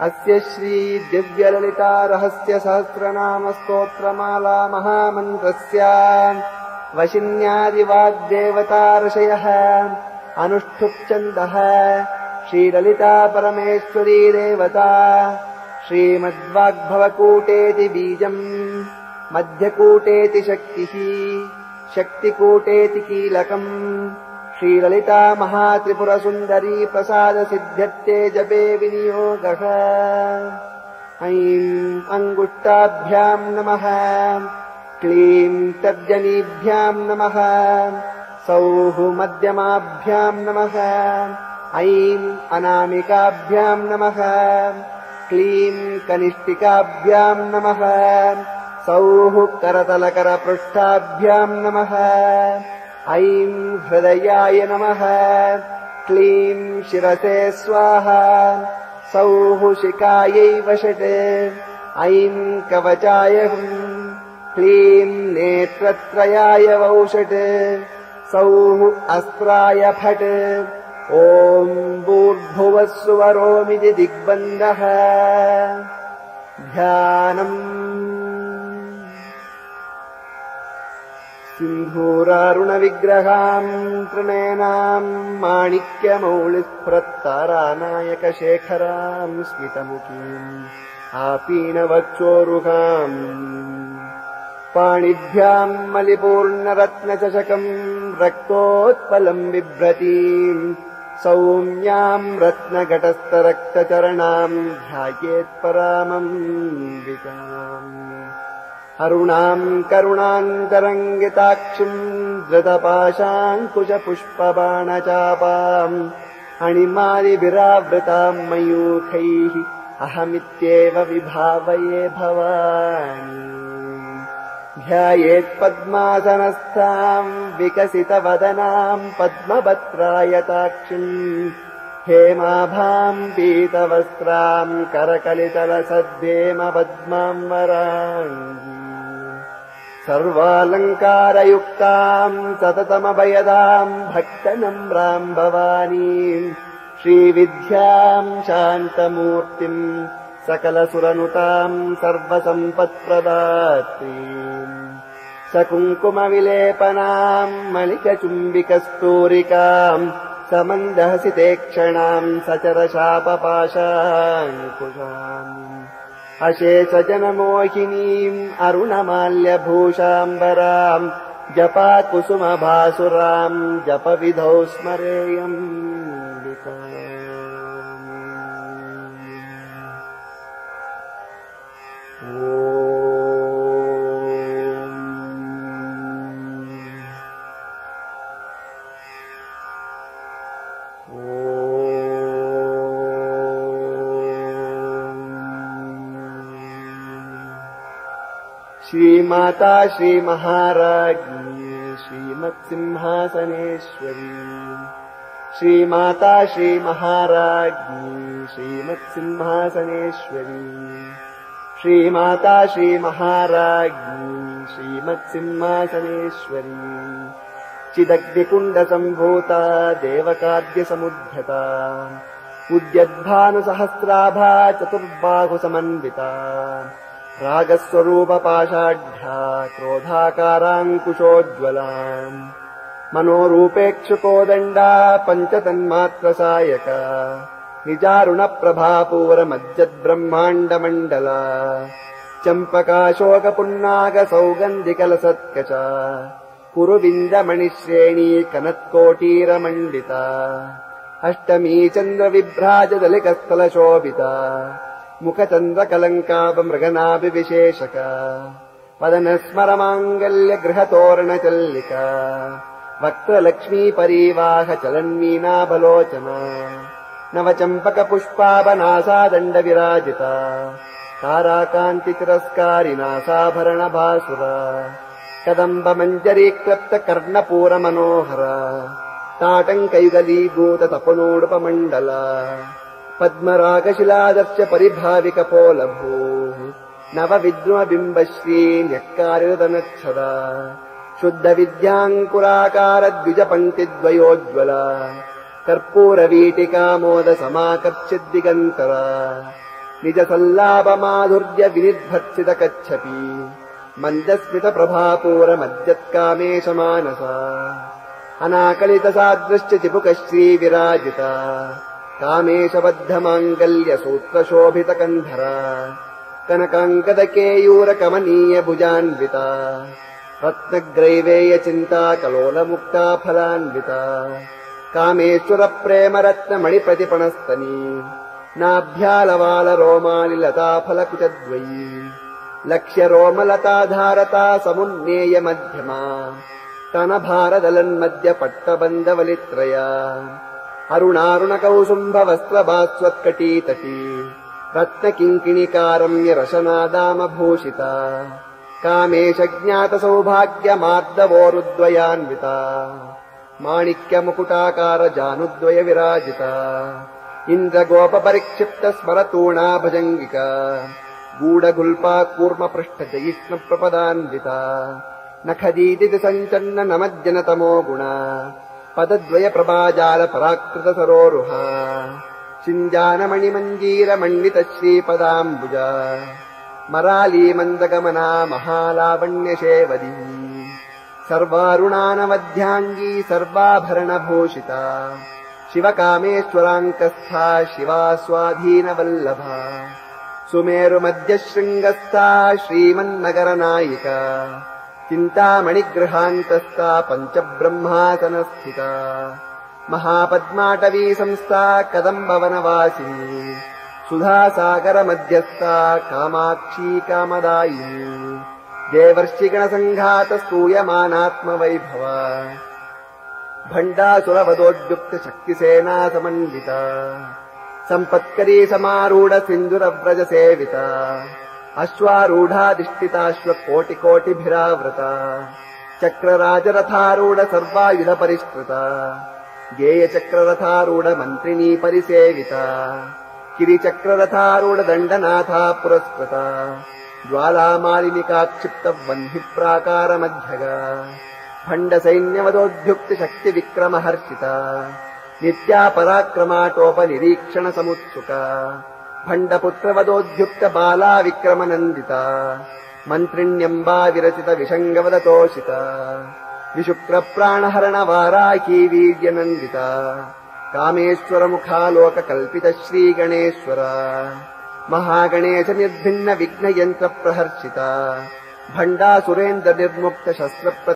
अस्य श्री दिव्यललिता रहस्य सहस्रनाम स्तोत्रमाला महामन्त्रस्य वशिन्यादिवाग्देवता ऋषयः अनुष्ठुप् श्रीललिता परमेश्वरी देवता श्रीमद्वाग्भवकूटेति बीजम् मध्यकूटेति शक्तिः शक्तिकूटेति कीलकम् श्रीललिता महात्रिपुरसुन्दरी प्रसादसिद्ध्यर्थे जपे विनियोगः। ऐं अङ्गुष्टाभ्याम् नमः क्लीं तर्जनीभ्याम् नमः सौः मध्यमाभ्याम् नमः ऐं अनामिकाभ्याम् नमः क्लीं कनिष्ठिकाभ्याम् नमः सौः करतलकरपृष्ठाभ्याम् नमः ऐं हृदयाय नमः क्लीं शिरसे स्वाहा सौः शिखायै वषट् ऐं कवचाय क्लीं नेत्रत्रयाय वौषट् सौः अस्त्राय फट् ॐ भूर्भुवः सुवरोमिति दिग्बन्धः। ध्यानम् सिन्धूरारुणविग्रहाम् त्रिनयनाम् माणिक्यमौलिस्फुरत्तारानायकशेखराम् स्मितमुखीम् आपीनवक्षोरुहाम् पाणिभ्याम् मलिपूर्णरत्नचषकम् रक्तोत्पलम् बिभ्रतीम् सौम्याम् रत्नघटस्थरक्तचरणाम् ध्यायेत्परामम्बिकाम् अरुणाम् करुणान्तरङ्गिताक्षिम् धृतपाशाङ्कुशपुष्पबाणचापाम् अणिमादिभिरावृताम् मयूखैः अहमित्येव विभावये भवानि। ध्यायेत्पद्मासनस्थाम् विकसितवदनाम् पद्मपत्रायताक्षिम् हेमाभाम् पीतवस्त्राम् करकलितलसद्धेमपद्माम् वराङ्गी सर्वालङ्कारयुक्ताम् सततमभयदाम् भक्तनम्राम् भवानीम् श्रीविद्याम् शान्तमूर्तिम् सकलसुरनुताम् सर्वसम्पत्प्रदात्रीम् सकुङ्कुमविलेपनाम् मलिकचुम्बिकस्तूरिकाम् समन्दहसितेक्षणाम् सचरशापपाशाङ्कुशाम् अशेषजनमोहिनीम् अरुणमाल्यभूषाम्बराम् जपाकुसुमभासुराम् जपविधौ स्मरेयम्। श्रीमाता श्रीमहाराज्ञी श्रीमत्सिंहासनेश्वरी श्रीमाता श्रीमहाराज्ञी श्रीमत्सिंहासनेश्वरी श्रीमाता श्रीमहाराज्ञी श्रीमत्सिंहासनेश्वरी चिदग्निकुण्डसम्भूता देवकाद्यसमुद्यता उद्यद्भानुसहस्राभा चतुर्बाहुसमन्विता रागस्वरूपपाषाढ्या क्रोधाकाराङ्कुशोज्ज्वलाम् मनोरूपेक्षुकोदण्डा पञ्चतन्मात्रसायका निजारुणप्रभापूरमज्जद्ब्रह्माण्डमण्डला चम्पकाशोकपुन्नागसौगन्धिकलसत्कचा कुरुविन्दमणिश्रेणी कनत्कोटीरमण्डिता अष्टमी चन्द्रविभ्राजदलिकस्थलशोभिता मुखचन्द्रकलङ्कापमृगनाभिविशेषका वदनस्मरमाङ्गल्यगृहतोरणचल्लिका वक्त्रलक्ष्मीपरीवाहचलन्मीनाभलोचना नवचम्पकपुष्पाभनासादण्डविराजिता ताराकान्तितिरस्कारिनासाभरणभासुरा कदम्बमञ्जरीक्लप्तकर्णपूरमनोहरा ताटङ्कयुगलीभूततपनोडुपमण्डला पद्मरागशिलादर्श परिभाविकपोलभूः नवविद्रुमबिम्बश्री न्यक्कारितनच्छदा शुद्धविद्याङ्कुराकारद्विजपङ्क्तिद्वयोज्ज्वला कर्पूरवीटिकामोदसमाकर्षिद्दिगन्तरा ನಿಜ ಸಲ್ಲಾಪ ಮಾಧುರ್ಯ ವಿನಿರ್ಭರ್ಸಿತ ಕಚ್ಚಪಿ ಮಂದಸ್ಮಿತ ಪ್ರಭಾಪೂರ ಮಜ್ಜತ್ಕಾಮೇಶ ಮಾನಸ ಅನಾಕಲಿತ ಸಾದೃಶ್ಯ ಚಿಪುಕ ಶ್ರೀ ವಿರಾಜಿತ ಕಾಮೇಶ ಬದ್ಧ ಮಾಂಗಲ್ಯ ಸೂತ್ರ ಶೋಭಿತ ಕಂಧರ ಕನಕಾಂಕದ ಕೇಯೂರ ಕಮನೀಯ ಭುಜಾನ್ವಿತ ರತ್ನಗ್ರೈವೇಯ ಚಿಂತಾ ಕಲೋಲ ಮುಕ್ತಾ ಫಲಾನ್ವಿತ ಕಾಮೇಶ್ವರ ಪ್ರೇಮ ರತ್ನ ಮಣಿ ಪ್ರತಿಪಣಸ್ತನಿ ನಾಭ್ಯಾಲವಾಲ ರೋಮಾಲಿ ಲತಾ ಫಲಕುಚದ್ವಯೀ ಲಕ್ಷ್ಯ ರೋಮಲತಾಧಾರತಾ ಸಮುನ್ನೇಯ ಮಧ್ಯಮ ತನ ಭಾರದಲನ್ಮಧ್ಯ ಪಟ್ಟಬಂಧವಲಿತ್ರಯ ಅರುಣಾರುಣ ಕೌಸುಂಭ ವಸ್ತ್ರ ಭಾಸ್ವತ್ಕಟೀತಟಿ ರತ್ನ ಕಿಂಕಿಣಿಕಾರಮ್ಯ ರಶನಾದಾಮ ಭೂಷಿತ ಕಾಮೇಶ ಜ್ಞಾತ ಸೌಭಾಗ್ಯ ಮಾರ್ದವೋರುದ್ವಯಾನ್ವಿತ ಮಾಣಿಕ್ಯ ಮುಕುಟಾಕಾರ ಜಾನುದ್ವಯ ವಿರಾಜಿತ ಇಂದ್ರ ಗೋಪ ಪರಿಕ್ಷಿಪ್ತ ಸ್ಮರತೂಣಾ ಭಜಂಗಿಕ ಗೂಢಗುಲ್ಪಾ ಕೂರ್ಮ ಪೃಷ್ಠ ಜಯಿಷ್ಣ ಪ್ರಪದಾನ್ವಿತ ನಖದೀದಿತ ಸಂಚನ್ನ ನಮಜ್ಜನ ತಮೋ ಗುಣ ಪದದ್ವಯ ಪ್ರಭಾಜಾಲ ಪರಾಕೃತ ಸರೋರುಹ ಚಿಂಜಾನ ಮಣಿಮಂಜೀರ ಮಂಡಿತ ಶ್ರೀಪದಾಂಬುಜ ಮರಾಲೀ ಮಂದಗಮನ ಮಹಾಲಾವಣ್ಯ ಶೇವದಿ ಸರ್ವಾರುಣಾನವಧ್ಯಾಂಗೀ ಸರ್ವಾಭರಣ ಭೂಷಿತ ಶಿವಕಾಮೇಶ್ವರಾಂಕಸ್ಥ ಶಿವಾ ಸ್ವಾಧೀನ ವಲ್ಲಭ ಸುಮೇರು ಮಧ್ಯ ಶೃಂಗಸ್ಥ ಶ್ರೀಮನ್ನಗರ ನಾಯಿಕ ಚಿಂತಾಮಣಿಗೃಹಾಂತಸ್ಥ ಪಂಚಬ್ರಹ್ಮಾಸನ ಸ್ಥಿತ ಮಹಾಪದ್ಮಾಟವೀ ಸಂಸ್ಥಾ ಕದಂಬವನವಾಸಿನಿ ಸುಧಾಸಾಗರ ಮಧ್ಯಸ್ಥ ಕಾಮಾಕ್ಷೀ ಕಾಮದಾಯಿನಿ ದೇವರ್ಷಿಗಣ ಸಂಘಾತ ಸ್ತೂಯಮಾನಾತ್ಮ ವೈಭವ ಭಂಡಾಸುರವದೋದ್ಯುಕ್ತ ಶಕ್ತಿ ಸೇನಾ ಸಮನ್ವಿತ ಸಂಪತ್ಕರೀ ಸಮಾರೂಢ ಸಿಂಧುರ ವ್ರಜ ಸೇವಿತ ಅಶ್ವಾರೂಢಾಧಿಷ್ಠಿತಾಶ್ವ ಕೋಟಿ ಕೋಟಿಭಿರಾವೃತ ಚಕ್ರರಾಜರಥಾರೂಢ ಸರ್ವಾಯುಧ ಪರಿಷ್ಕೃತ ಗೇಯ ಚಕ್ರರಥಾರೂಢ ಮಂತ್ರಿಣೀ ಪರಿಸೇವಿತ ಕಿರಿಚಕ್ರರಥಾರೂಢ ದಂಡನಾಥ ಪುರಸ್ಕೃತ ಜ್ವಾಲಾಮಾಲಿನಿಕಾಕ್ಷಿಪ್ತ ವನ್ಹಿ ಪ್ರಾಕಾರ ಮಧ್ಯಗ ಭಂಡ ಸೈನ್ಯವದೋದ್ಯುಕ್ತ ಶಕ್ತಿ ವಿಕ್ರಮ ಹರ್ಷಿತ ನಿತ್ಯಾ ಪರಾಕ್ರಮಾಟೋಪ ನಿರೀಕ್ಷಣ ಸಮುತ್ಸುಕ ಭಂಡಪುತ್ರವದೋದ್ಯುಕ್ತ ಬಾಲಾ ವಿಕ್ರಮ ನಂದಿತ ಮಂತ್ರಿಣ್ಯಂಬಾ ವಿರಚಿತ ವಿಷಂಗವದ ತೋಷಿತ ವಿಶುಕ್ರ ಪ್ರಾಣಹರಣ ವಾರಾಹಿ ವೀರ್ಯ ನಂದಿತ ಕಾಮೇಶ್ವರ ಮುಖಾಲೋಕ ಕಲ್ಪಿತ ಶ್ರೀ ಗಣೇಶ್ವರ ಮಹಾಗಣೇಶ ನಿರ್ಭಿನ್ನ ವಿಘ್ನ ಯಂತ್ರ ಪ್ರಹರ್ಷಿತ ಭಂಡಾ ಸುರೇಂದ್ರ ನಿರ್ಮುಕ್ತ ಶಸ್ತ್ರ